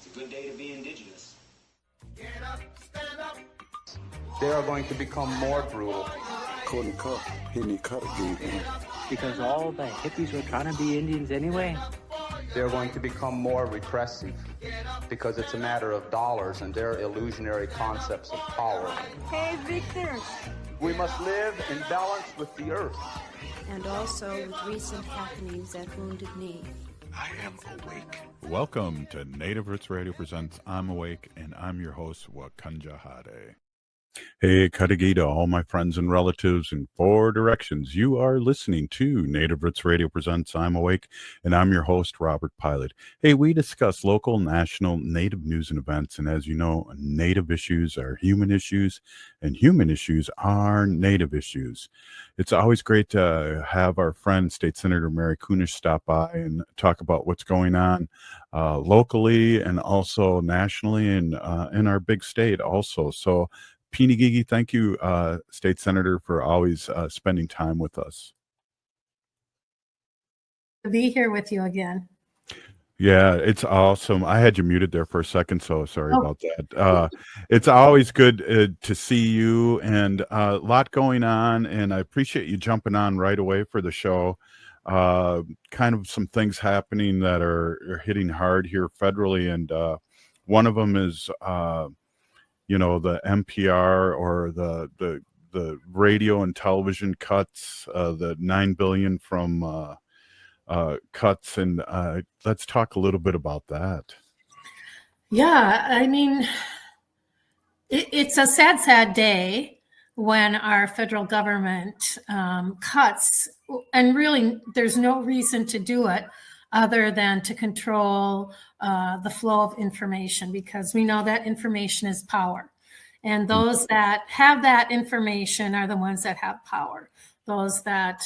a good day to be indigenous. Get up, stand up. They are going to become more brutal. Because all the hippies were trying to be Indians anyway. They're going to become more repressive because it's a matter of dollars and their illusionary concepts of power. Hey, Victor. We must live in balance with the earth. And also with recent happenings at Wounded Knee. I am awake. Welcome to Native Roots Radio Presents I'm Awake, and I'm your host, Wakanja Hade. Hey, Kadagita, all my friends and relatives in 4 directions. You are listening to Native Roots Radio Presents I'm Awake, and I'm your host, Robert Pilot. Hey, we discuss local, national, Native news and events, and as you know, Native issues are human issues, and human issues are Native issues. It's always great to have our friend, State Senator Mary Kunesh, stop by and talk about what's going on locally and also nationally and in our big state also. So, Peeny Gigi, thank you, State Senator, for always spending time with us. To be here with you again. Yeah, it's awesome. I had you muted there for a second, so sorry about that. It's always good to see you, and a lot going on, and I appreciate you jumping on right away for the show. Kind of some things happening that are hitting hard here federally, and one of them is the NPR or the radio and television cuts, the $9 billion from cuts, and let's talk a little bit about that. Yeah, I mean, it's a sad day when our federal government cuts, and really there's no reason to do it other than to control the flow of information, because we know that information is power. And those that have that information are the ones that have power. Those that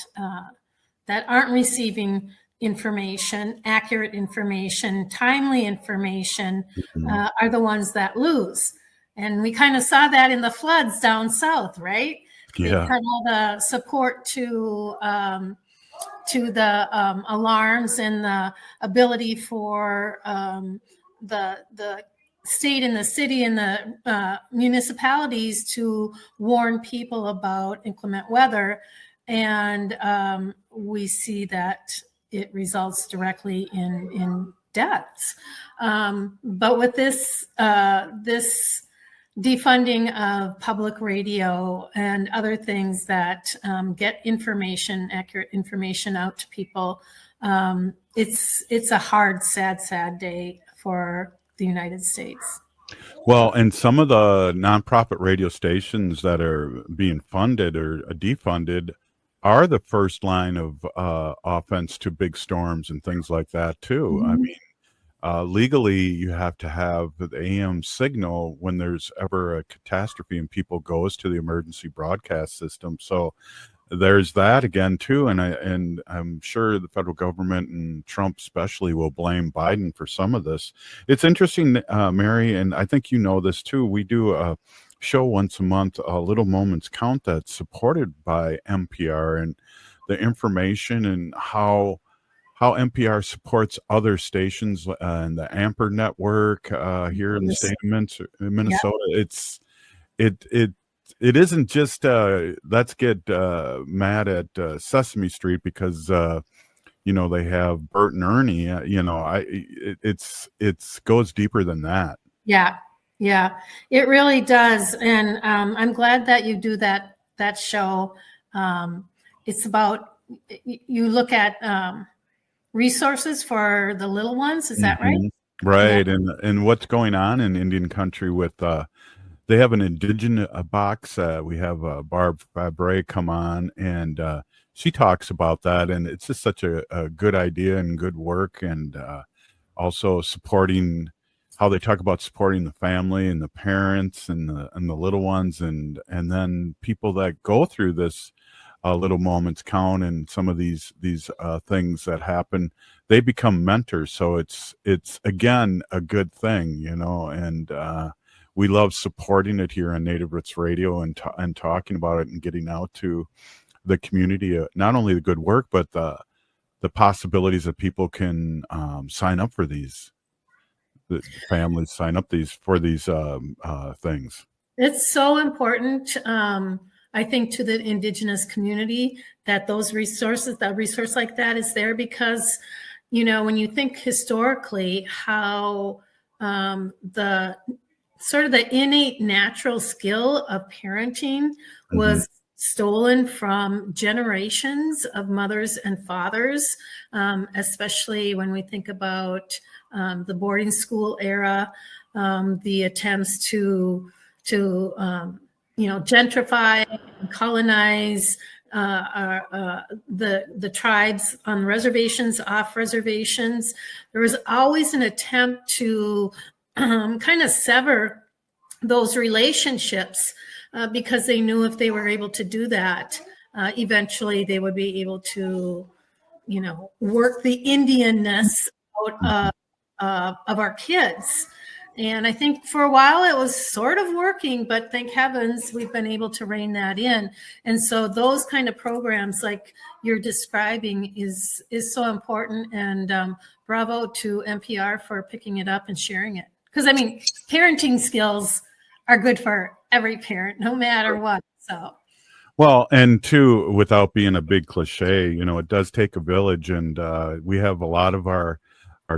aren't receiving information, accurate information, timely information, are the ones that lose. And we kind of saw that in the floods down south, right? Yeah. They cut all the support to the alarms and the ability for the state and the city and the municipalities to warn people about inclement weather. And we see that it results directly in deaths. But with this defunding of public radio and other things that get information, accurate information out to people, it's a hard, sad day for the United States. Well, and some of the nonprofit radio stations that are being funded or defunded are the first line of offense to big storms and things like that too. Mm-hmm. I mean, legally, you have to have the AM signal when there's ever a catastrophe and people goes to the emergency broadcast system. So there's that again too, and I'm sure the federal government and Trump especially will blame Biden for some of this. It's interesting, Mary, and I think you know this too. We do a show once a month, a Little Moments Count, that's supported by NPR, and the information and how NPR supports other stations and the Amper network here in the state of Minnesota. Yeah. It isn't just let's get mad at Sesame Street because they have Bert and Ernie. It's goes deeper than that. Yeah, it really does, and I'm glad that you do that show. It's about, you look at resources for the little ones. Is that right? Right, yeah. And what's going on in Indian country with they have an indigenous box. We have Barb Fabre come on, and she talks about that, and it's just such a good idea and good work, and also supporting how they talk about supporting the family and the parents and the little ones, and then people that go through this Little Moments Count and some of these things that happen, they become mentors. So it's again a good thing, and we love supporting it here on Native Roots Radio and talking about it and getting out to the community, not only the good work, but the possibilities that people can sign up for these the families sign up for these things. It's so important, I think, to the Indigenous community that those resources, that resource like that is there because, when you think historically how the sort of the innate natural skill of parenting was stolen from generations of mothers and fathers, especially when we think about the boarding school era, the attempts to gentrify and colonize the tribes on reservations, off reservations. There was always an attempt to kind of sever those relationships because they knew if they were able to do that, eventually they would be able to, work the Indianness out of our kids. And I think for a while it was sort of working, but thank heavens we've been able to rein that in. And so those kind of programs like you're describing is so important. And bravo to NPR for picking it up and sharing it. Because parenting skills are good for every parent, no matter what. So. Well, and too, without being a big cliche, it does take a village, and we have a lot of our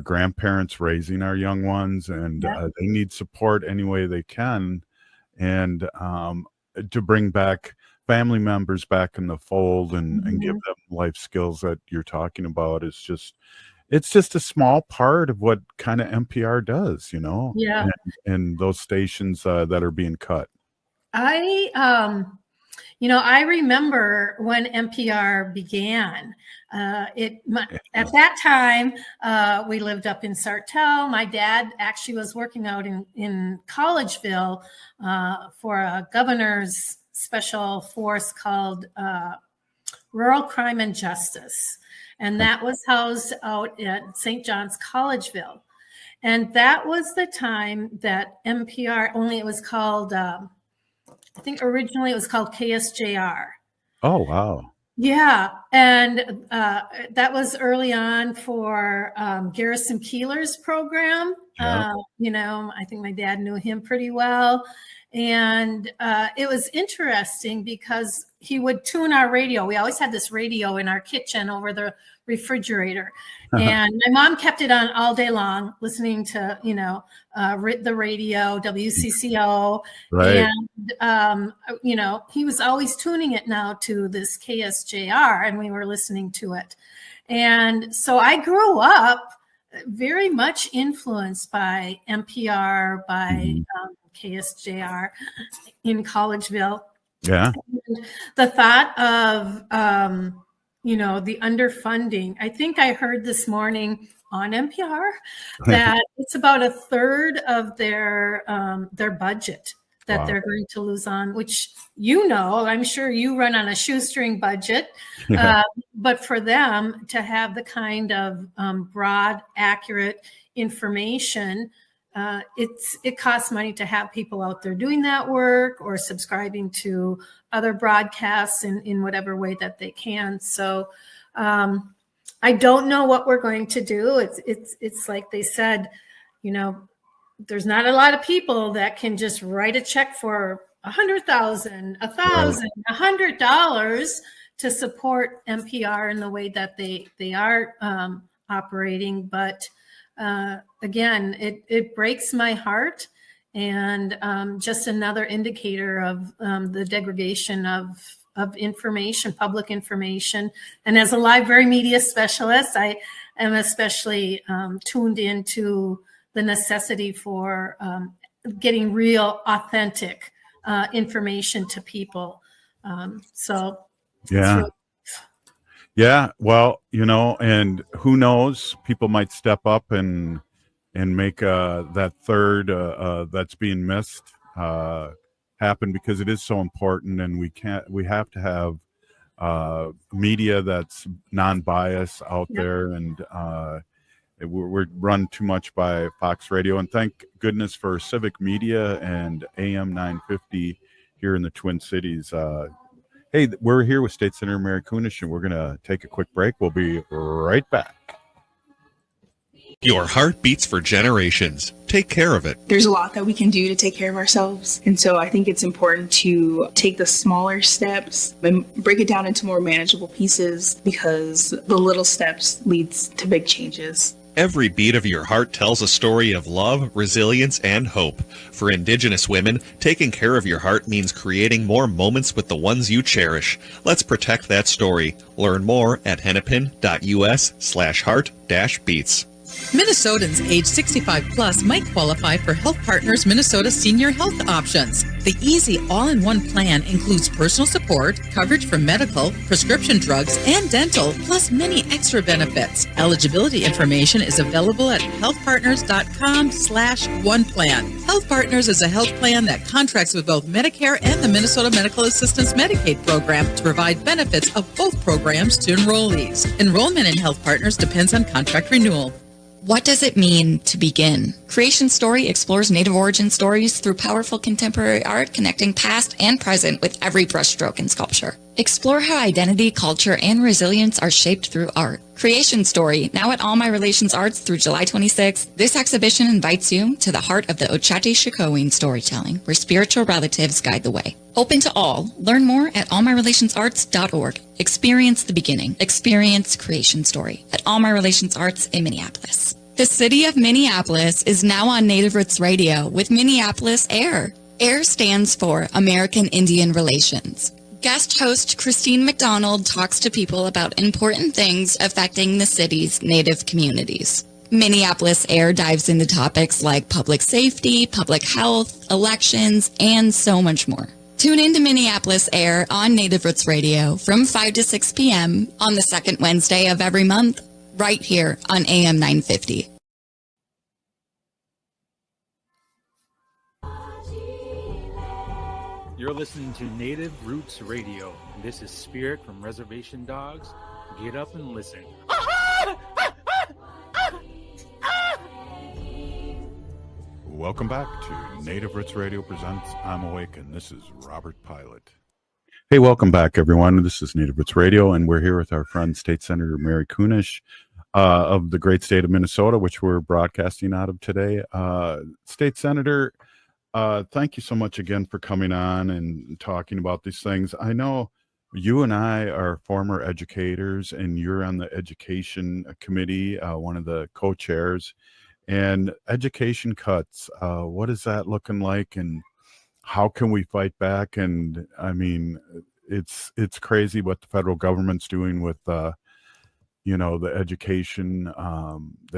grandparents raising our young ones, and they need support any way they can, and to bring back family members back in the fold and give them life skills that you're talking about is just, it's just a small part of what kind of NPR does, and those stations that are being cut. I remember when NPR began. At that time, we lived up in Sartell. My dad actually was working out in Collegeville for a governor's special force called Rural Crime and Justice. And that was housed out at St. John's Collegeville. And that was the time that NPR, only it was called, I think originally it was called KSJR. Oh, wow. Yeah. And that was early on for Garrison Keeler's program. Yeah. I think my dad knew him pretty well. And it was interesting because he would tune our radio. We always had this radio in our kitchen over the refrigerator. And my mom kept it on all day long, listening to, the radio, WCCO. Right. And, he was always tuning it now to this KSJR, and we were listening to it. And so I grew up very much influenced by NPR, by KSJR in Collegeville. Yeah. And the thought of, the underfunding. I think I heard this morning on NPR that it's about a third of their budget that they're going to lose on, which, I'm sure you run on a shoestring budget, but for them to have the kind of broad, accurate information, it costs money to have people out there doing that work or subscribing to other broadcasts in whatever way that they can. So I don't know what we're going to do. It's like they said, there's not a lot of people that can just write a check for $100,000, $1,000, $100 to support NPR in the way that they are operating. But again, it breaks my heart, and just another indicator of the degradation of information, public information. And as a library media specialist, I am especially tuned into the necessity for getting real, authentic information to people. Yeah. Well, and who knows, people might step up and make that third that's being missed happen, because it is so important, and we have to have media that's non-biased out there, and we're run too much by Fox Radio, and thank goodness for Civic Media and AM 950 here in the Twin Cities. Hey, we're here with State Senator Mary Kunesh, and we're going to take a quick break. We'll be right back. Your heart beats for generations. Take care of it. There's a lot that we can do to take care of ourselves. And so I think it's important to take the smaller steps and break it down into more manageable pieces, because the little steps leads to big changes. Every beat of your heart tells a story of love, resilience, and hope. For Indigenous women, taking care of your heart means creating more moments with the ones you cherish. Let's protect that story. Learn more at hennepin.us/heart-beats. Minnesotans age 65 plus might qualify for Health Partners Minnesota Senior Health Options. The easy all-in-one plan includes personal support, coverage for medical, prescription drugs, and dental, plus many extra benefits. Eligibility information is available at healthpartners.com/oneplan. Health Partners is a health plan that contracts with both Medicare and the Minnesota Medical Assistance Medicaid program to provide benefits of both programs to enrollees. Enrollment in Health Partners depends on contract renewal. What does it mean to begin? Creation Story explores Native origin stories through powerful contemporary art, connecting past and present with every brushstroke in sculpture. Explore how identity, culture, and resilience are shaped through art. Creation Story, now at All My Relations Arts through July 26th. This exhibition invites you to the heart of the Ochate-Shikowin storytelling, where spiritual relatives guide the way. Open to all. Learn more at allmyrelationsarts.org. Experience the beginning. Experience Creation Story at All My Relations Arts in Minneapolis. The city of Minneapolis is now on Native Roots Radio with Minneapolis AIR. AIR stands for American Indian Relations. Guest host Christine McDonald talks to people about important things affecting the city's Native communities. Minneapolis AIR dives into topics like public safety, public health, elections, and so much more. Tune in to Minneapolis AIR on Native Roots Radio from 5 to 6 p.m. on the second Wednesday of every month, right here on AM 950. You're listening to Native Roots Radio. This is Spirit from Reservation Dogs. Get up and listen. Welcome back to Native Roots Radio presents I'm Awake, and this is Robert Pilot. Hey, welcome back, everyone. This is Native Roots Radio, and we're here with our friend, State Senator Mary Kunesh of the great state of Minnesota, which we're broadcasting out of today. State Senator, thank you so much again for coming on and talking about these things. I know you and I are former educators, and you're on the education committee, one of the co-chairs. And education cuts, what is that looking like, and how can we fight back? And I mean, it's crazy what the federal government's doing with, the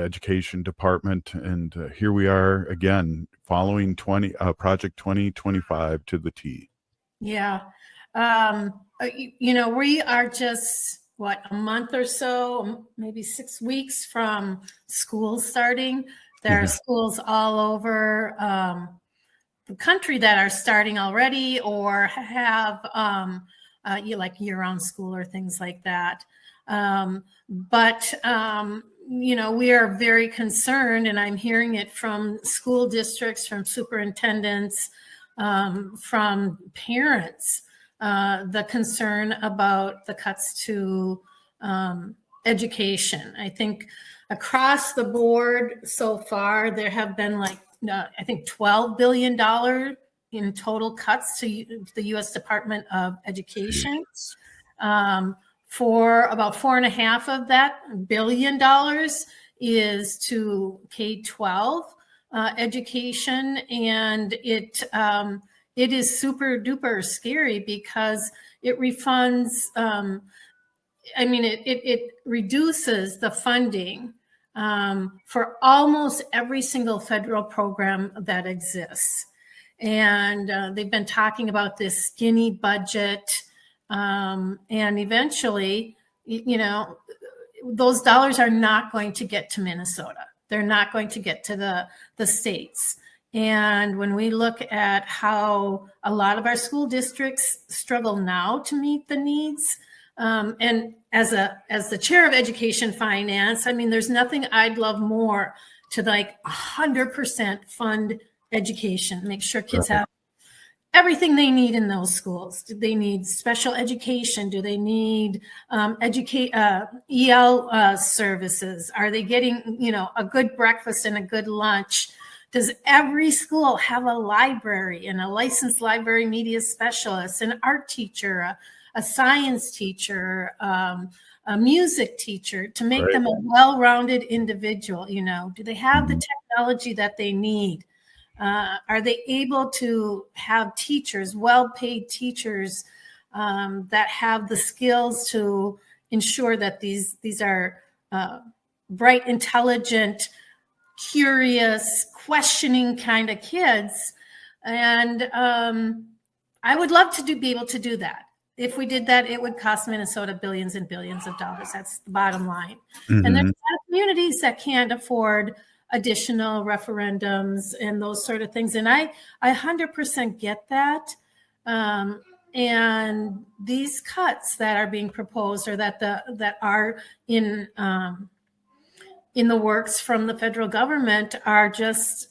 education department. And here we are again, following Project 2025 to the T. Yeah. We are just, a month or so, maybe 6 weeks from school starting. There are schools all over the country that are starting already or have like year-round school or things like that. But we are very concerned, and I'm hearing it from school districts, from superintendents, from parents, the concern about the cuts to education. I think across the board so far, there have been $12 billion in total cuts to the U.S. Department of Education. For about $4.5 of that $1 billion is to K-12 education, and it is super duper scary because it refunds. It reduces the funding for almost every single federal program that exists. And they've been talking about this skinny budget. And eventually, those dollars are not going to get to Minnesota. They're not going to get to the states. And when we look at how a lot of our school districts struggle now to meet the needs, and as the chair of education finance, there's nothing I'd love more to 100% fund education, make sure kids have everything they need in those schools. Do they need special education? Do they need EL services? Are they getting, a good breakfast and a good lunch? Does every school have a library and a licensed library media specialist, an art teacher, a science teacher, a music teacher to make them a well-rounded individual? Do they have the technology that they need? Are they able to have teachers, well-paid teachers, that have the skills to ensure that these are bright, intelligent, curious, questioning kind of kids? And I would love to be able to do that. If we did that, it would cost Minnesota billions and billions of dollars. That's the bottom line. And there's a lot of communities that can't afford additional referendums and those sort of things. And I 100% get that. And these cuts that are being proposed, or that are in the works from the federal government, are just,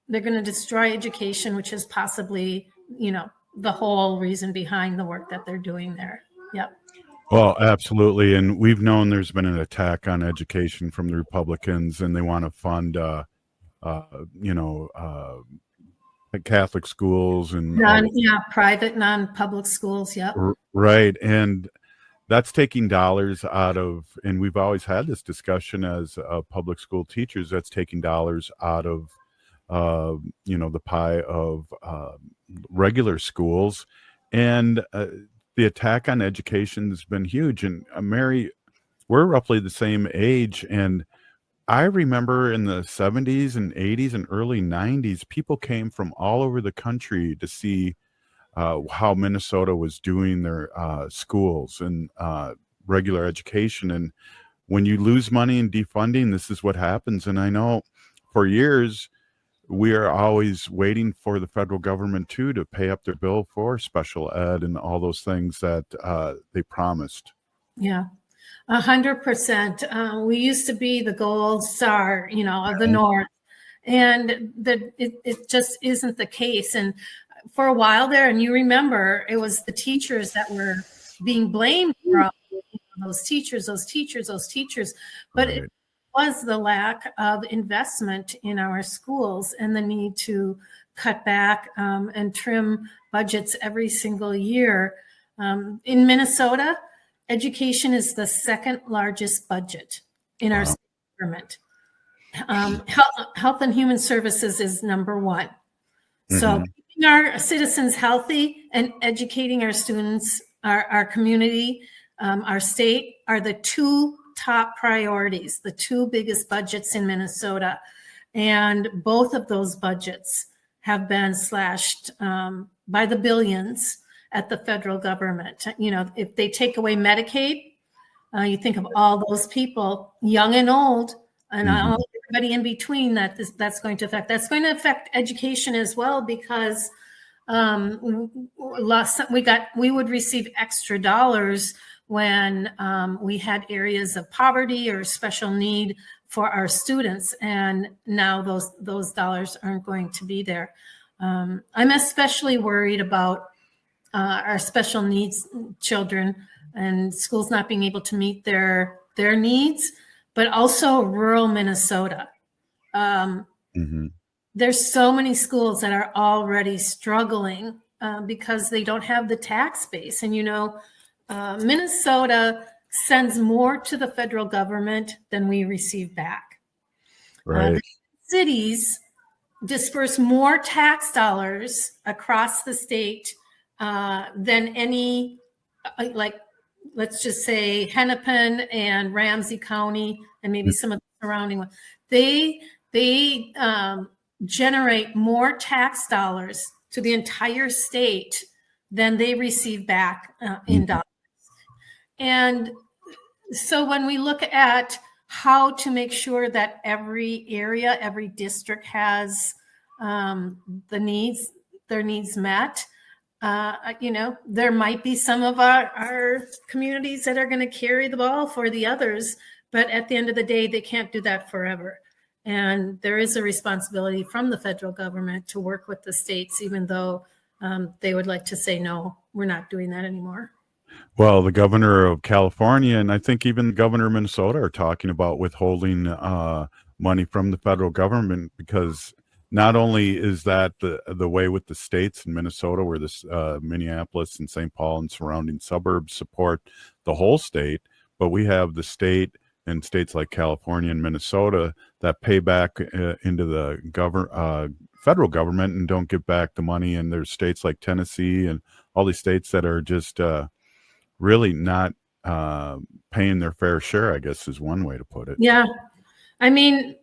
they're going to destroy education, which is possibly, the whole reason behind the work that they're doing there. Yep. Well, absolutely. And we've known there's been an attack on education from the Republicans, and they want to fund, Catholic schools and private, non-public schools. Yep. Right. And that's taking dollars out of, and we've always had this discussion as public school teachers, that's taking dollars out of, the pie of regular schools. And the attack on education has been huge. And Mary, we're roughly the same age. And I remember in the 70s and 80s and early 90s, people came from all over the country to see how Minnesota was doing their schools and regular education. And when you lose money in defunding, this is what happens. And I know for years, we are always waiting for the federal government to pay up their bill for special ed and all those things that they promised. Yeah, 100%. We used to be the gold star, of the North, and it just isn't the case. And for a while there, and you remember, it was the teachers that were being blamed for all those teachers. But it was the lack of investment in our schools and the need to cut back and trim budgets every single year. In Minnesota, education is the second largest budget in our state government. Health and Human Services is number one. So keeping our citizens healthy and educating our students, our community, our state are the two top priorities, the two biggest budgets in Minnesota. And both of those budgets have been slashed by the billions at the federal government. If they take away Medicaid, you think of all those people, young and old, and everybody in between that's going to affect. That's going to affect education as well, because we would receive extra dollars when we had areas of poverty or special need for our students, and now those dollars aren't going to be there. I'm especially worried about our special needs children and schools not being able to meet their needs, but also rural Minnesota. There's so many schools that are already struggling because they don't have the tax base. And Minnesota sends more to the federal government than we receive back. Right. Cities disperse more tax dollars across the state than any, let's just say Hennepin and Ramsey County and maybe some of the surrounding ones. They generate more tax dollars to the entire state than they receive back in dollars. And so when we look at how to make sure that every area, every district has their needs met, there might be some of our communities that are going to carry the ball for the others, but at the end of the day, they can't do that forever. And there is a responsibility from the federal government to work with the states, even though they would like to say, no, we're not doing that anymore. Well, the governor of California and I think even the governor of Minnesota are talking about withholding money from the federal government, because not only is that the way with the states in Minnesota, where this Minneapolis and St. Paul and surrounding suburbs support the whole state, but we have the state and states like California and Minnesota that pay back into the federal government and don't give back the money. And there's states like Tennessee and all these states that are just really not paying their fair share, I guess is one way to put it. Yeah. I mean,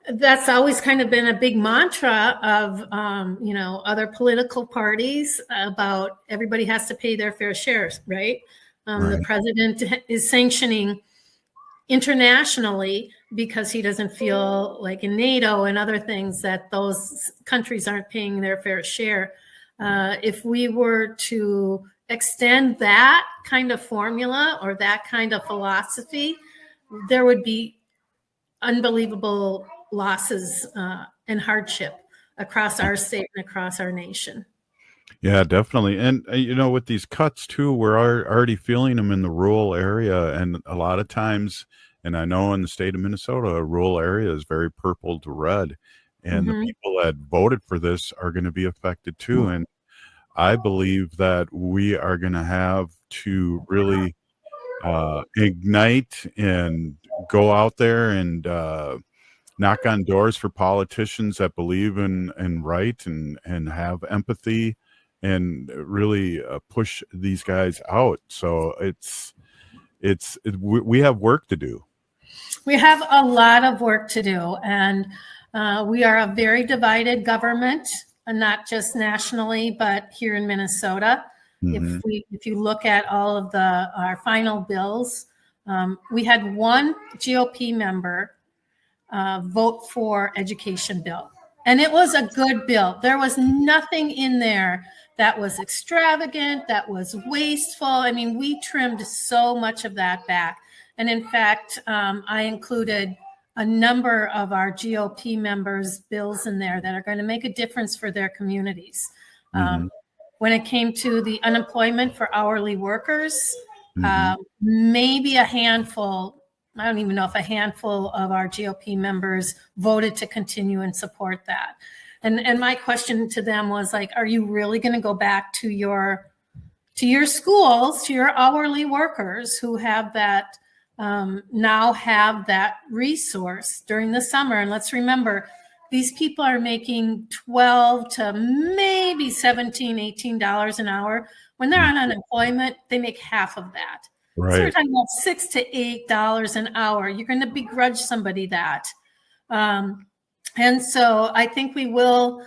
that's always kind of been a big mantra of, other political parties about everybody has to pay their fair shares, right? Right. The president is sanctioning internationally because he doesn't feel like in NATO and other things that those countries aren't paying their fair share. If we were to extend that kind of formula or that kind of philosophy, there would be unbelievable losses and hardship across our state and across our nation. Yeah, definitely. And, with these cuts too, we're already feeling them in the rural area. And a lot of times, and I know in the state of Minnesota, a rural area is very purple to red. And the people that voted for this are going to be affected too. And I believe that we are going to have to really ignite and go out there and knock on doors for politicians that believe in right and have empathy and really push these guys out. So we have work to do. We have a lot of work to do, and we are a very divided government, and not just nationally, but here in Minnesota. If you look at all of our final bills, we had one GOP member vote for education bill, and it was a good bill. There was nothing in there that was extravagant, that was wasteful. I mean, we trimmed so much of that back. And in fact, I included a number of our GOP members' bills in there that are going to make a difference for their communities. When it came to the unemployment for hourly workers, maybe a handful, I don't even know if a handful of our GOP members voted to continue and support that. And my question to them was like, are you really going to go back to your schools, to your hourly workers who have that, now have that resource during the summer? And let's remember, these people are making $12 to maybe $17, $18 an hour. When they're on unemployment, they make half of that. Right. So we're talking about $6 to $8 an hour. You're going to begrudge somebody that. And so I think we will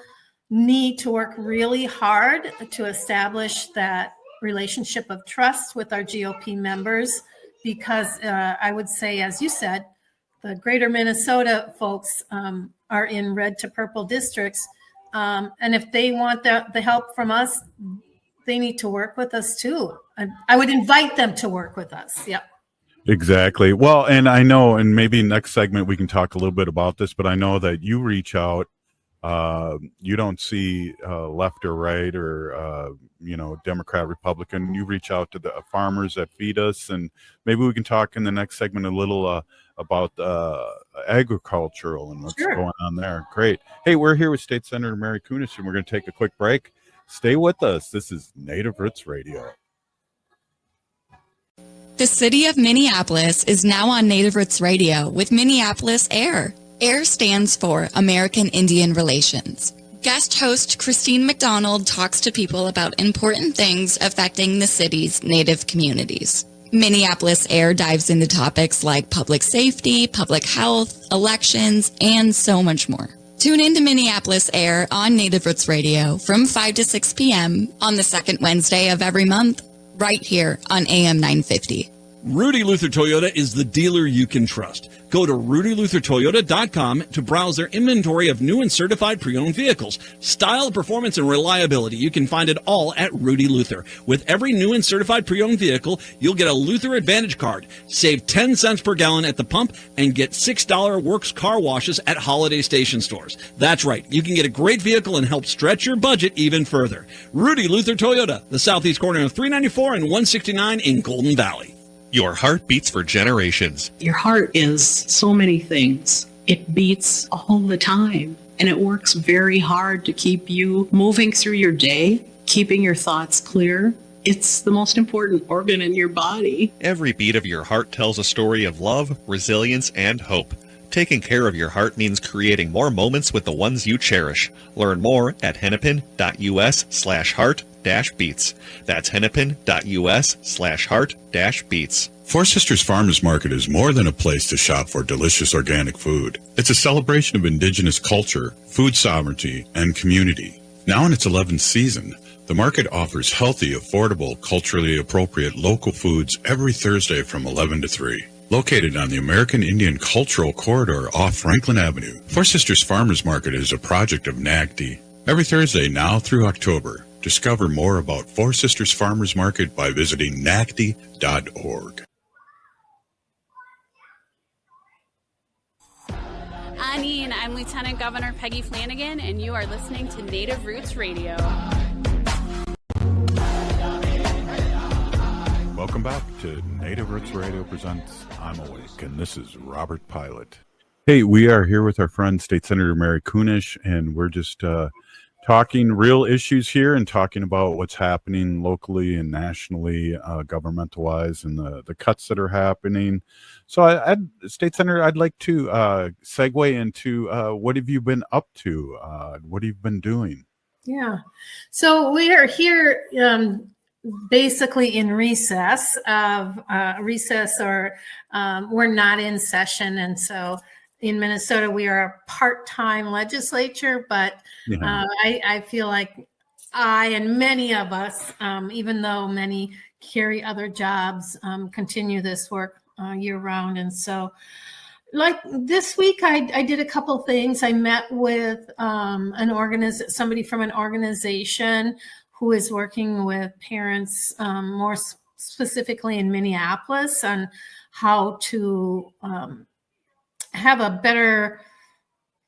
need to work really hard to establish that relationship of trust with our GOP members, because I would say, as you said, the greater Minnesota folks are in red to purple districts. And if they want the help from us, they need to work with us too. I would invite them to work with us. Yep. Exactly. Well, and I know, and maybe next segment we can talk a little bit about this, but I know that you reach out, you don't see left or right or, Democrat, Republican. You reach out to the farmers that feed us, and maybe we can talk in the next segment a little about agricultural and what's going on there. Great. Hey, we're here with State Senator Mary Kunesh, and we're going to take a quick break. Stay with us. This is Native Roots Radio. The city of Minneapolis is now on Native Roots Radio with Minneapolis AIR. AIR stands for American Indian Relations. Guest host Christine McDonald talks to people about important things affecting the city's Native communities. Minneapolis AIR dives into topics like public safety, public health, elections, and so much more. Tune in to Minneapolis AIR on Native Roots Radio from 5 to 6 p.m. on the second Wednesday of every month, right here on AM 950. Rudy Luther Toyota is the dealer you can trust. Go to RudyLutherToyota.com to browse their inventory of new and certified pre-owned vehicles. Style, performance, and reliability, you can find it all at Rudy Luther. With every new and certified pre-owned vehicle, you'll get a Luther Advantage card, save 10 cents per gallon at the pump, and get $6 Works car washes at holiday station stores. That's right, you can get a great vehicle and help stretch your budget even further. Rudy Luther Toyota, the southeast corner of 394 and 169 in Golden Valley. Your heart beats for generations. Your heart is so many things. It beats all the time, and it works very hard to keep you moving through your day, keeping your thoughts clear. It's the most important organ in your body. Every beat of your heart tells a story of love, resilience, and hope. Taking care of your heart means creating more moments with the ones you cherish. Learn more at hennepin.us/heart-beats. That's hennepin.us/heart-beats. Four Sisters Farmers Market is more than a place to shop for delicious organic food. It's a celebration of indigenous culture, food sovereignty, and community. Now in its 11th season, the market offers healthy, affordable, culturally appropriate local foods every Thursday from 11 to 3. Located on the American Indian Cultural Corridor off Franklin Avenue, Four Sisters Farmers Market is a project of NACD. Every Thursday now through October, discover more about Four Sisters Farmers Market by visiting nacd.org. I'm Lieutenant Governor Peggy Flanagan, and you are listening to Native Roots Radio. Welcome back to Native Roots Radio presents I'm Awake, and this is Robert Pilot. Hey, we are here with our friend State Senator Mary Kunesh, and we're just talking real issues here and talking about what's happening locally and nationally, governmental-wise, and the cuts that are happening. So, State Senator, I'd like to segue into what have you been up to? What have you been doing? Yeah. So we are here basically in recess or we're not in session. And so in Minnesota, we are a part-time legislature, but I feel like I and many of us, even though many carry other jobs, continue this work year round. And so like this week, I did a couple things. I met with somebody from an organization who is working with parents more specifically in Minneapolis on how to have a better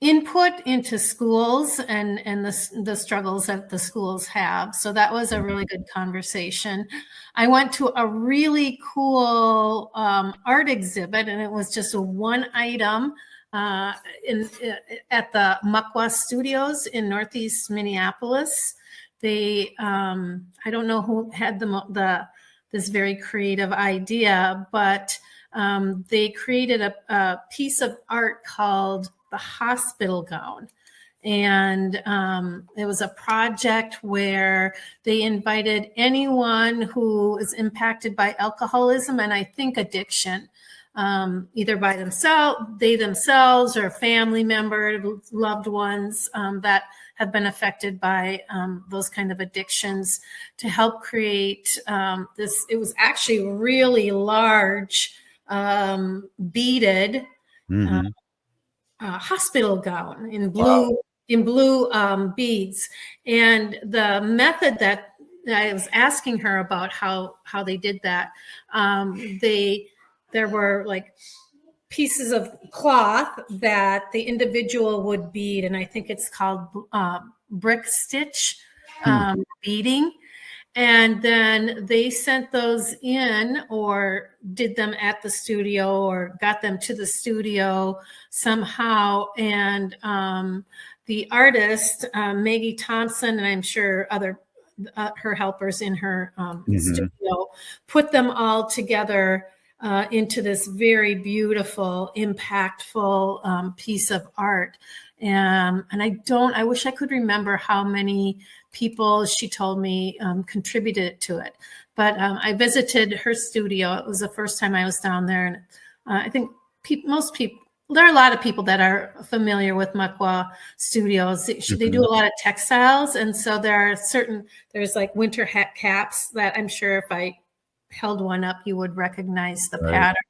input into schools and the struggles that the schools have. So that was a really good conversation. I went to a really cool art exhibit, and it was just a one item at the Muckwa Studios in Northeast Minneapolis. They, I don't know who had this very creative idea, but they created a piece of art called the hospital gown. And it was a project where they invited anyone who is impacted by alcoholism and I think addiction, either by themselves or a family member, loved ones that have been affected by those kind of addictions, to help create this. It was actually really large, beaded hospital gown in blue. Wow. In blue beads. And the method that I was asking her about how they did that, there were like pieces of cloth that the individual would bead, and I think it's called brick stitch beading. And then they sent those in or did them at the studio or got them to the studio somehow. And the artist, Maggie Thompson, and I'm sure other her helpers in her studio, put them all together into this very beautiful, impactful piece of art. And I wish I could remember how many people, she told me, contributed to it. But I visited her studio. It was the first time I was down there. And I think most people, there are a lot of people that are familiar with Muckwa Studios. They do a lot of textiles. And so there's like winter hat caps that I'm sure if I held one up, you would recognize the pattern.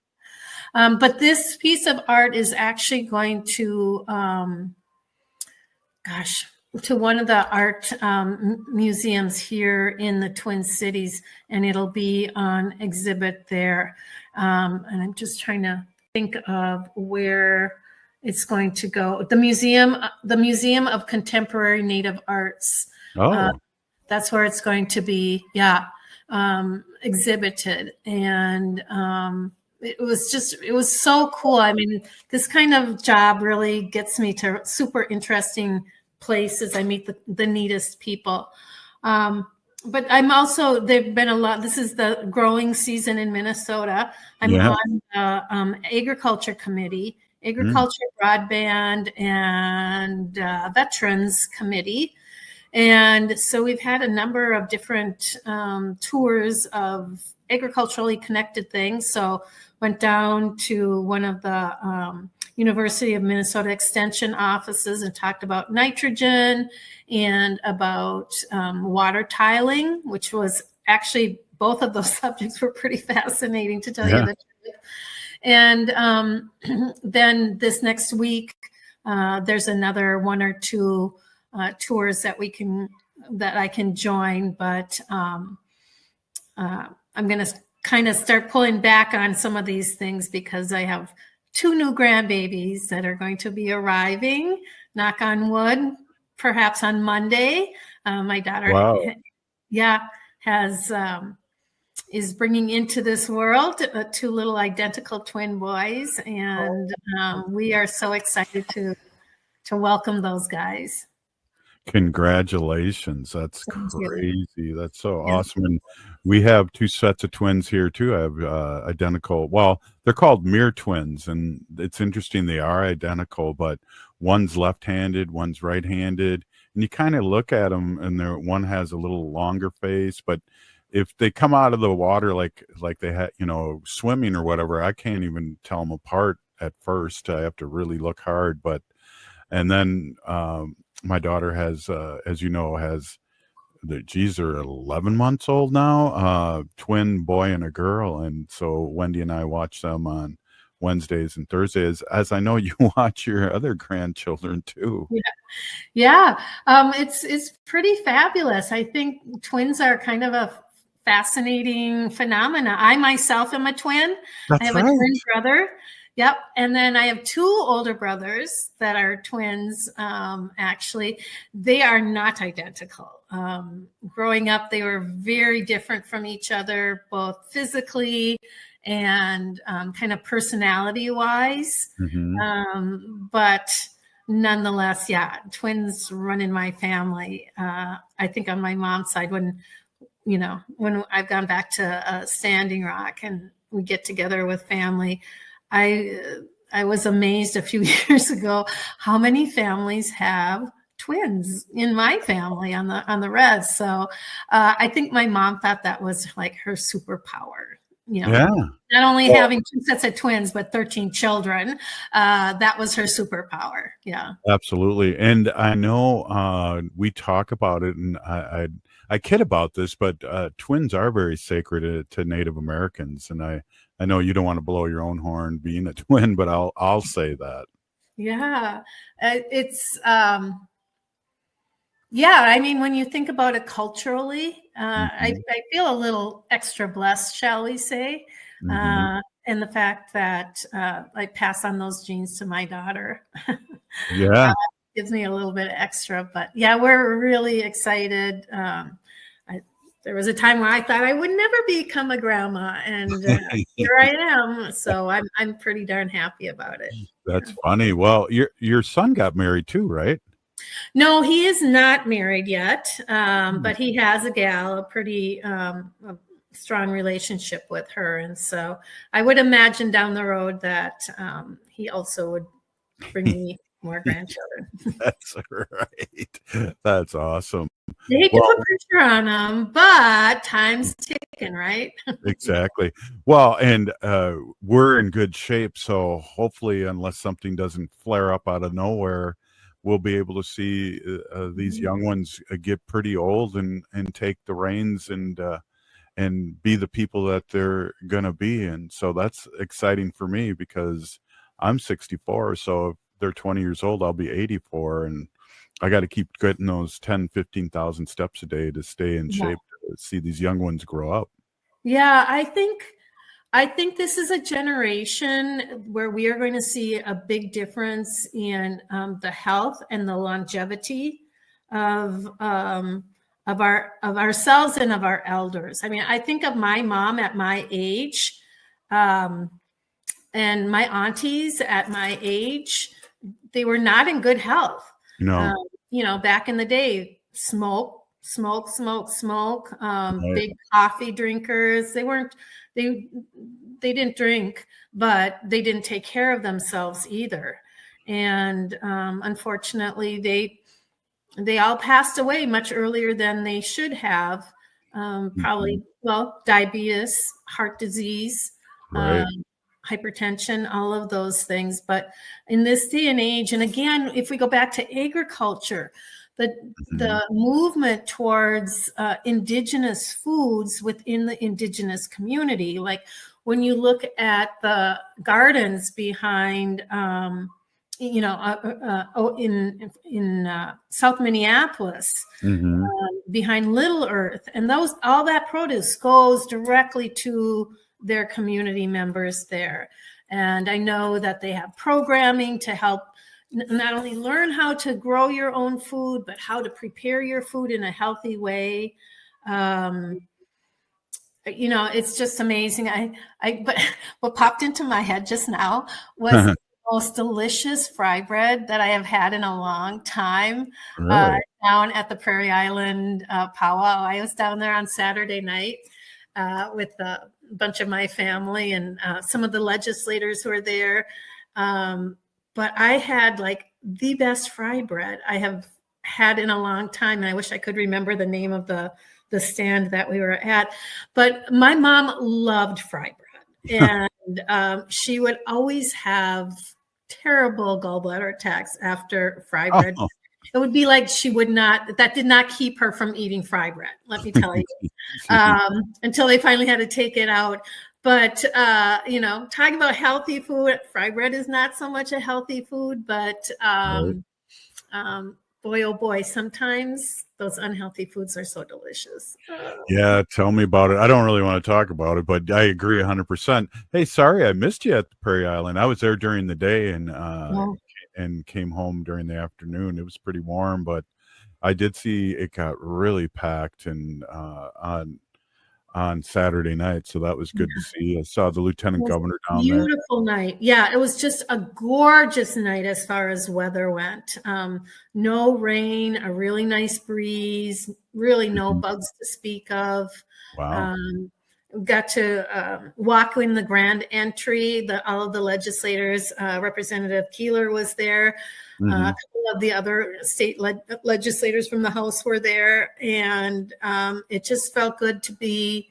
But this piece of art is actually going to, to one of the art museums here in the Twin Cities, and it'll be on exhibit there. And I'm just trying to think of where it's going to go. The Museum of Contemporary Native Arts. Oh. That's where it's going to be, exhibited. And it was so cool. I mean, this kind of job really gets me to super interesting places. I meet the neatest people. But I'm also, there've been a lot, this is the growing season in Minnesota. I'm on the Agriculture Committee, Agriculture, Broadband, and Veterans Committee. And so we've had a number of different tours of agriculturally connected things. So went down to one of the University of Minnesota Extension offices and talked about nitrogen and about water tiling, which was actually, both of those subjects were pretty fascinating, to tell you the truth. And then this next week, there's another one or two tours that I can join, but I'm going to kind of start pulling back on some of these things because I have 2 new grandbabies that are going to be arriving, knock on wood, perhaps on Monday. My daughter, is bringing into this world 2 little identical twin boys, and we are so excited to welcome those guys. Congratulations. That's crazy. That's so awesome. And we have 2 sets of twins here too. I have identical, well, they're called mirror twins, and it's interesting. They are identical, but one's left-handed, one's right-handed. And you kind of look at them and one has a little longer face, but if they come out of the water like they had, swimming or whatever, I can't even tell them apart at first. I have to really look hard, and then my daughter has, as you know, they're 11 months old now, twin boy and a girl. And so Wendy and I watch them on Wednesdays and Thursdays, as I know you watch your other grandchildren too. It's pretty fabulous. I think twins are kind of a fascinating phenomena. I myself am a twin. I have a twin brother. Yep. And then I have 2 older brothers that are twins. Actually, they are not identical. Growing up, they were very different from each other, both physically and kind of personality wise. But nonetheless, twins run in my family. I think on my mom's side, when I've gone back to Standing Rock and we get together with family, I was amazed a few years ago how many families have twins in my family on the res. So I think my mom thought that was like her superpower. Not only having 2 sets of twins, but 13 children. That was her superpower. Yeah, absolutely. And I know we talk about it, and I kid about this, but twins are very sacred to Native Americans, and I know you don't want to blow your own horn being a twin, but I'll say that. Yeah, it's I mean, when you think about it culturally, I feel a little extra blessed, shall we say, and the fact that I pass on those genes to my daughter. Gives me a little bit extra, but we're really excited. There was a time where I thought I would never become a grandma, and here I am. So I'm pretty darn happy about it. That's funny. Well, your son got married too, right? No, he is not married yet, but he has a gal, a pretty strong relationship with her, and so I would imagine down the road that he also would bring me more grandchildren. That's right. That's awesome. They hate to put pressure on them, but time's ticking, right? Exactly. Well, and we're in good shape, so hopefully, unless something doesn't flare up out of nowhere, we'll be able to see these young ones get pretty old and take the reins and and be the people that they're going to be. And so that's exciting for me because I'm 64. So if they're 20 years old, I'll be 84. And I got to keep getting those 10, 15,000 steps a day to stay in shape, to see these young ones grow up. Yeah, I think this is a generation where we are going to see a big difference in the health and the longevity of ourselves and of our elders. I mean, I think of my mom at my age, and my aunties at my age. They were not in good health. No. Back in the day, smoke. Right. Big coffee drinkers. They didn't drink, but they didn't take care of themselves either. And unfortunately, they all passed away much earlier than they should have. Probably, diabetes, heart disease, Right. hypertension, all of those things. But in this day and age, and again, if we go back to agriculture, the movement towards indigenous foods within the indigenous community, like when you look at the gardens behind, in South Minneapolis, behind Little Earth, and all that produce goes directly to their community members there. And I know that they have programming to help not only learn how to grow your own food, but how to prepare your food in a healthy way. It's just amazing. But what popped into my head just now was the most delicious fry bread that I have had in a long time. Really? Down at the Prairie Island powwow. I was down there on Saturday night with a bunch of my family and some of the legislators who are there. But I had like the best fry bread I have had in a long time. And I wish I could remember the name of the stand that we were at. But my mom loved fry bread. And she would always have terrible gallbladder attacks after fry bread. Oh. It would be like that did not keep her from eating fry bread, let me tell you, until they finally had to take it out. But, talking about healthy food, fry bread is not so much a healthy food, but boy, oh boy, sometimes those unhealthy foods are so delicious. Yeah, tell me about it. I don't really want to talk about it, but I agree 100%. Hey, sorry, I missed you at the Prairie Island. I was there during the day and came home during the afternoon. It was pretty warm, but I did see it got really packed and on Saturday night, so that was good to see. I saw the lieutenant governor down there. Beautiful night. Yeah, it was just a gorgeous night as far as weather went. No rain, a really nice breeze, really no bugs to speak of. Wow. Got to walk in the grand entry. All of the legislators, Representative Keeler was there. A couple of the other state legislators from the House were there, and it just felt good to be.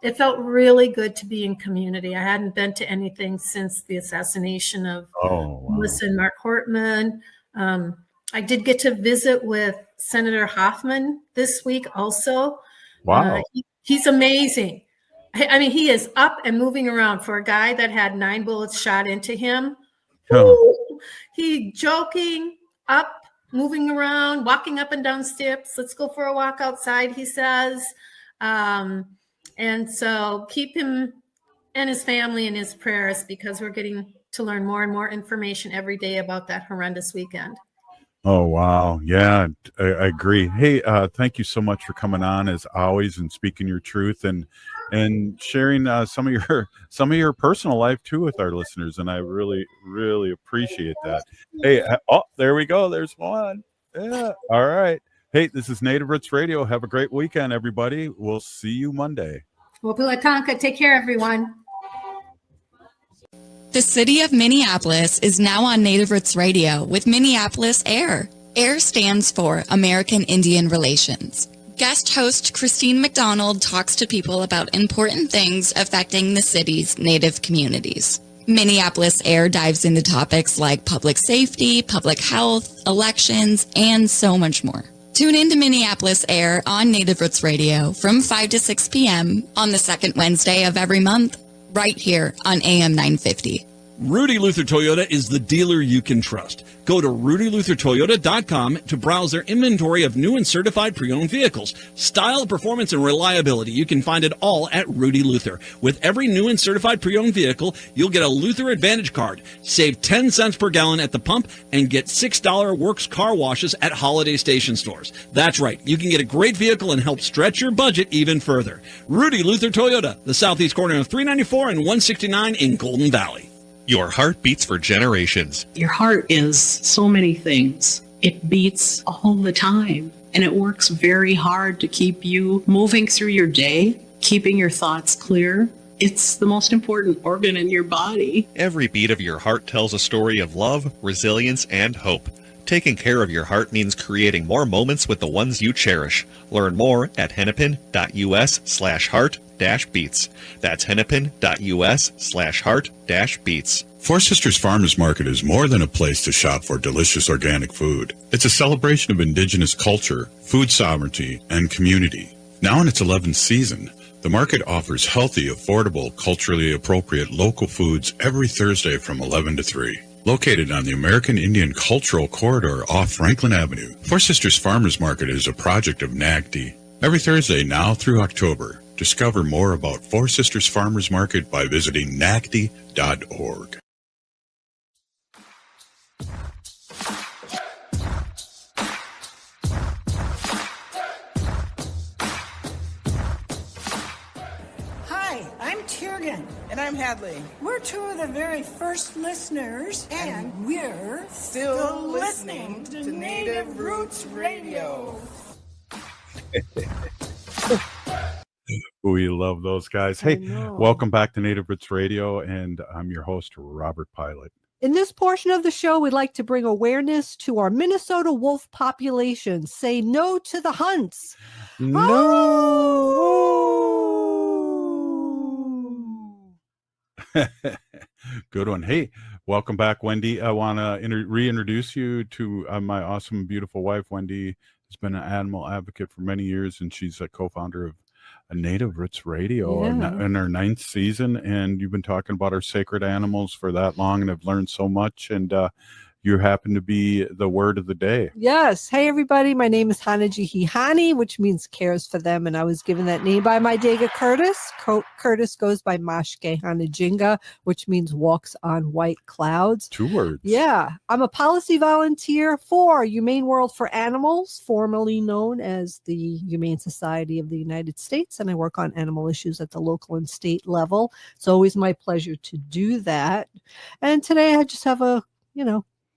It felt really good to be in community. I hadn't been to anything since the assassination of Melissa and Mark Hortman. I did get to visit with Senator Hoffman this week also. Wow. He's amazing. I mean, he is up and moving around for a guy that had 9 bullets shot into him. He joking, up, moving around, walking up and down steps. Let's go for a walk outside, he says. And so keep him and his family in his prayers, because we're getting to learn more and more information every day about that horrendous weekend. Oh, wow. Yeah, I agree. Hey, thank you so much for coming on as always and speaking your truth and sharing some of your personal life too with our listeners. And I really, really appreciate that. Hey, there we go. There's one. Yeah. All right. Hey, this is Native Roots Radio. Have a great weekend, everybody. We'll see you Monday. Wapuatanka. Take care, everyone. The city of Minneapolis is now on Native Roots Radio with Minneapolis AIR. AIR stands for American Indian Relations. Guest host Christine McDonald talks to people about important things affecting the city's Native communities. Minneapolis AIR dives into topics like public safety, public health, elections, and so much more. Tune in to Minneapolis Air on Native Roots Radio from 5 to 6 p.m. on the second Wednesday of every month, right here on AM 950. Rudy Luther Toyota is the dealer you can trust. Go to rudyluthertoyota.com to browse their inventory of new and certified pre-owned vehicles. Style, performance, and reliability, you can find it all at Rudy Luther. With every new and certified pre-owned vehicle, you'll get a Luther Advantage card, save 10 cents per gallon at the pump, and get $6 Works car washes at holiday station stores. That's right, you can get a great vehicle and help stretch your budget even further. Rudy Luther Toyota, the southeast corner of 394 and 169 in Golden Valley. Your heart beats for generations. Your heart is so many things. It beats all the time, and it works very hard to keep you moving through your day, keeping your thoughts clear. It's the most important organ in your body. Every beat of your heart tells a story of love, resilience, and hope. Taking care of your heart means creating more moments with the ones you cherish. Learn more at hennepin.us/heart-beats. That's hennepin.us/heart-beats. Four Sisters Farmers Market is more than a place to shop for delicious organic food. It's a celebration of indigenous culture, food sovereignty, and community. Now in its 11th season, the market offers healthy, affordable, culturally appropriate local foods every Thursday from 11 to 3. Located on the American Indian Cultural Corridor off Franklin Avenue, Four Sisters Farmers Market is a project of NAGD. Every Thursday now through October, discover more about Four Sisters Farmers Market by visiting nagd.org. Hi, I'm Tiergan. And I'm Hadley. We're two of the very first listeners, and we're still listening to Native Roots Radio. We love those guys. Hey, welcome back to Native Roots Radio, and I'm your host, Robert Pilot. In this portion of the show, we'd like to bring awareness to our Minnesota wolf population. Say no to the hunts. No. Good one. Hey, welcome back, Wendy. I want to reintroduce you to my awesome, beautiful wife. Wendy has been an animal advocate for many years, and she's a co-founder of Native Roots Radio in our 9th season. And you've been talking about our sacred animals for that long, and I've learned so much. And you happen to be the word of the day. Yes. Hey, everybody. My name is Hanajihihani, which means cares for them. And I was given that name by my Dega Curtis. Curtis goes by Mashke Hanajinga, which means walks on white clouds. 2 words. Yeah. I'm a policy volunteer for Humane World for Animals, formerly known as the Humane Society of the United States. And I work on animal issues at the local and state level. It's always my pleasure to do that. And today I just have a,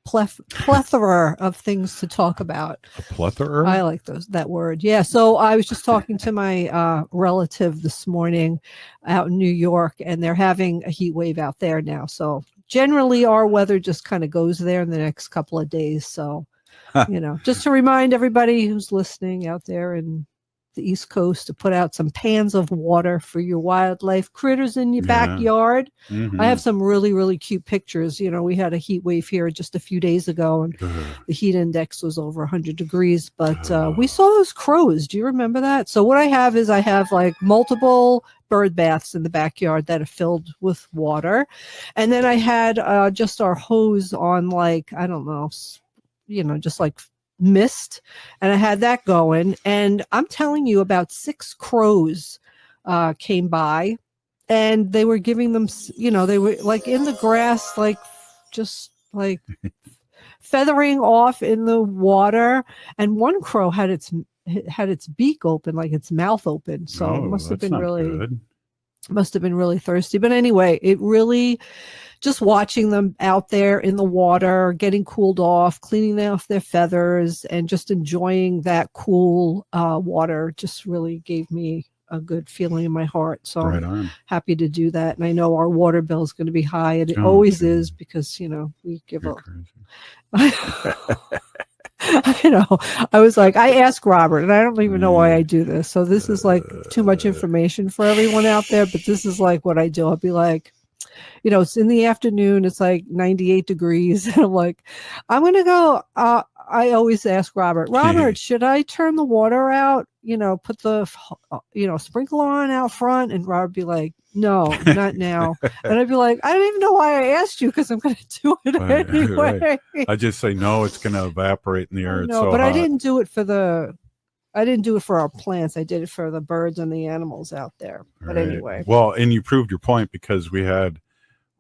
plethora of things to talk about. A plethora? I like that word. Yeah. So I was just talking to my relative this morning out in New York, and they're having a heat wave out there now. So generally our weather just kind of goes there in the next couple of days. So, just to remind everybody who's listening out there in the East Coast to put out some pans of water for your wildlife critters in your backyard. Mm-hmm. I have some really, really cute pictures. We had a heat wave here just a few days ago, and the heat index was over 100 degrees, but we saw those crows. Do you remember that? So what I have is like multiple bird baths in the backyard that are filled with water. And then I had just our hose on just like mist, and I had that going, and I'm telling you, about 6 crows came by, and they were giving them, they were like in the grass, like just like feathering off in the water, and one crow had its beak open, like its mouth open, so it must have been really thirsty. But anyway, it really, just watching them out there in the water, getting cooled off, cleaning off their feathers, and just enjoying that cool water just really gave me a good feeling in my heart. So I'm happy to do that. And I know our water bill is going to be high, and it always is, because, we give up. I was like, I asked Robert, and I don't even know why I do this. So this is like too much information for everyone out there, but this is like what I do. I'll be like, it's in the afternoon. It's like 98 degrees. And I'm like, I'm going to go. I always ask Robert, should I turn the water out? Put the, sprinkler on out front? And Robert be like, no, not now. And I'd be like, I don't even know why I asked you, because I'm going to do it anyway. Right. I just say, no, it's going to evaporate in the air. No, but hot. I didn't do it for our plants. I did it for the birds and the animals out there. But anyway. Well, and you proved your point, because we had,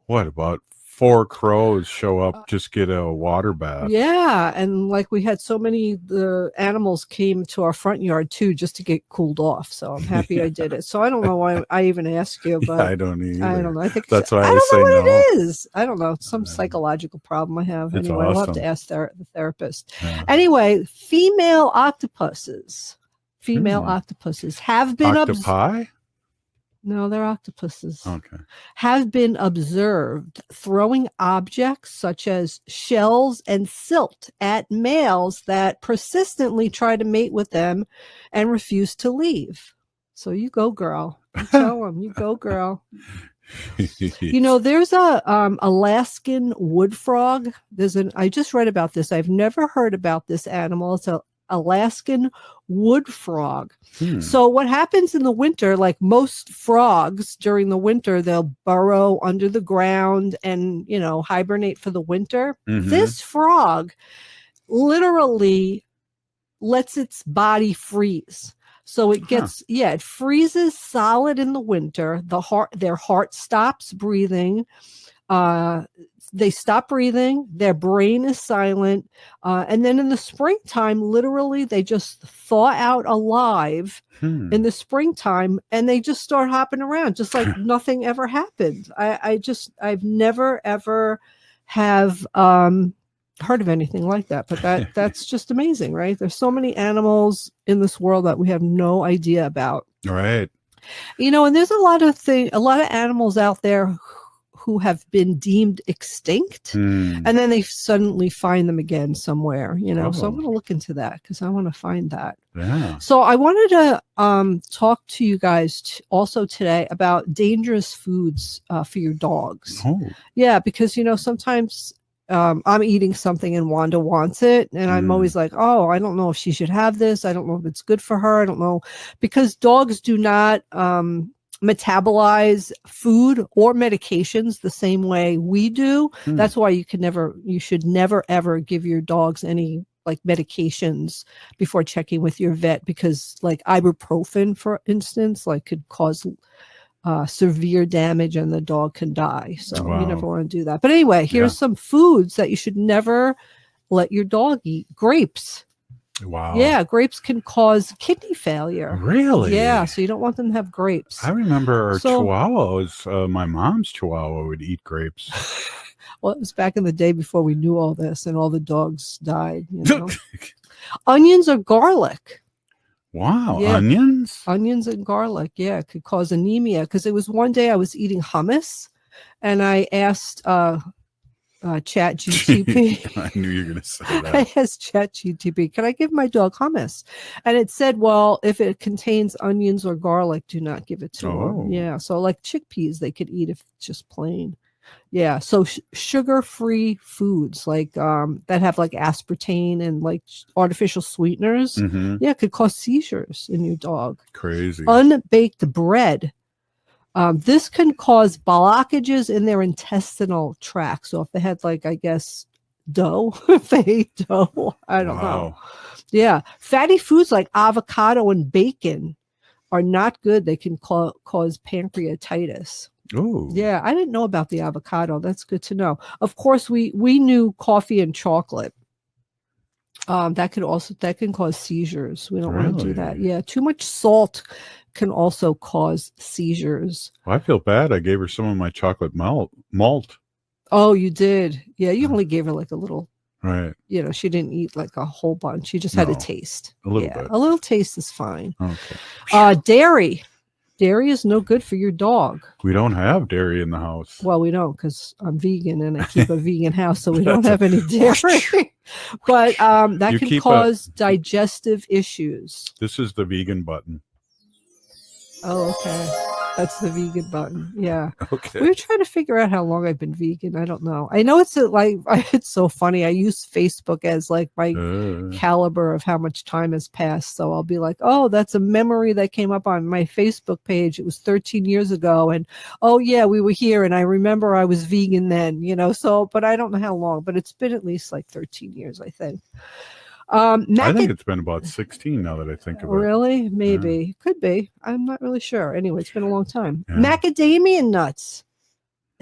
about 4 crows show up, just get a water bath. Yeah. And like we had so many, the animals came to our front yard too, just to get cooled off. So I'm happy I did it. So I don't know why I even asked you, but I don't either. I don't know. I think that's why I don't know what no. it is. I don't know. It's some psychological problem I have. It's anyway, awesome. I'll have to ask the therapist. Yeah. Anyway, female octopuses have been octopi. No, they're octopuses. Okay. Have been observed throwing objects such as shells and silt at males that persistently try to mate with them and refuse to leave. So you go, girl. You tell them, you go, girl. There's a Alaskan wood frog. I just read about this. I've never heard about this animal. It's a Alaskan wood frog. So what happens in the winter, like most frogs during the winter, they'll burrow under the ground and, hibernate for the winter. Mm-hmm. This frog literally lets its body freeze. So it gets, it freezes solid in the winter. Their heart stops breathing. They stop breathing, their brain is silent, and then in the springtime, literally, they just thaw out alive in the springtime, and they just start hopping around, just like nothing ever happened. I've never ever have heard of anything like that, but that's just amazing, right? There's so many animals in this world that we have no idea about. Right. And there's a lot of animals out there who have been deemed extinct, and then they suddenly find them again somewhere, So I'm going to look into that, because I want to find that. Yeah. So I wanted to talk to you guys also today about dangerous foods for your dogs. Oh. Yeah, because sometimes I'm eating something and Wanda wants it, and I'm always like, oh, I don't know if she should have this. I don't know if it's good for her. I don't know, because dogs do not metabolize food or medications the same way we do. That's why you should never ever give your dogs any like medications before checking with your vet, because like ibuprofen, for instance, like could cause severe damage and the dog can die. So you never want to do that. But anyway, here's some foods that you should never let your dog eat. Grapes. Wow. Yeah, grapes can cause kidney failure. Really? Yeah, so you don't want them to have grapes. I remember our chihuahuas, my mom's chihuahua would eat grapes. Well, it was back in the day before we knew all this, and all the dogs died. Onions or garlic. Wow, yeah. Onions and garlic, it could cause anemia. Because it was one day I was eating hummus, and I asked Chat GTP. I knew you were going to say that. I asked Chat GTP, can I give my dog hummus? And it said, well, if it contains onions or garlic, do not give it to them. Yeah, so like chickpeas, they could eat if it's just plain. Yeah, so sugar-free foods like that have like aspartame and like artificial sweeteners, could cause seizures in your dog. Crazy. Unbaked bread. This can cause blockages in their intestinal tract. So if they had like, I guess, dough, if they ate dough, I don't know. Yeah. Fatty foods like avocado and bacon are not good. They can cause pancreatitis. Oh. Yeah. I didn't know about the avocado. That's good to know. Of course, we knew coffee and chocolate. That can cause seizures. We don't want to do that. Yeah. Too much salt can also cause seizures. Well, I feel bad. I gave her some of my chocolate malt. Oh, you did? Yeah, you only gave her like a little. Right. She didn't eat like a whole bunch. She just had a taste. A little bit. A little taste is fine. Okay. Dairy. Dairy is no good for your dog. We don't have dairy in the house. Well, we don't, because I'm vegan and I keep a vegan house, so we don't have any dairy. But that can cause digestive issues. This is the vegan button. Oh, okay. That's the vegan button. Yeah. Okay. We were trying to figure out how long I've been vegan. I don't know. I know it's it's so funny. I use Facebook as like my caliber of how much time has passed. So I'll be like, oh, that's a memory that came up on my Facebook page. It was 13 years ago. And oh yeah, we were here. And I remember I was vegan then, so, but I don't know how long, but it's been at least like 13 years, I think. I think it's been about 16 now that I think of it. Really? Maybe. Could be. I'm not really sure. Anyway, it's been a long time. Macadamia nuts.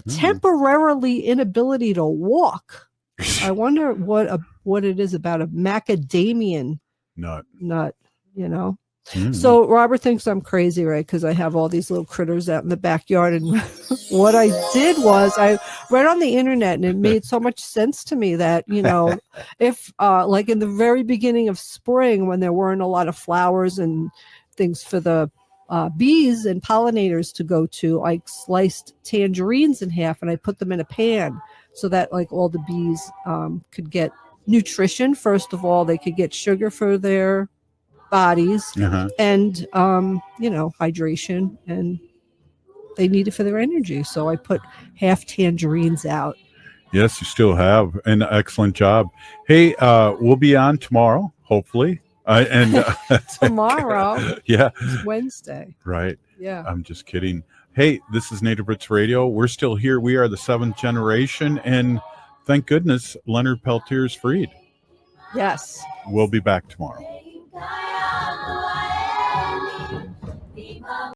Temporarily inability to walk. I wonder what it is about a macadamian nut. So Robert thinks I'm crazy, right? Because I have all these little critters out in the backyard. And what I did was I read on the internet, and it made so much sense to me that, if like in the very beginning of spring, when there weren't a lot of flowers and things for the bees and pollinators to go to, I sliced tangerines in half and I put them in a pan so that like all the bees could get nutrition. First of all, they could get sugar for their bodies and hydration, and they need it for their energy. So I put half tangerines out. Yes, you still have an excellent job. Hey, we'll be on tomorrow, hopefully. Tomorrow? Yeah, it's Wednesday, right? Yeah, I'm just kidding. Hey, this is Native Roots Radio. We're still here. We are the 7th generation, and thank goodness Leonard Peltier's freed. Yes, we'll be back tomorrow.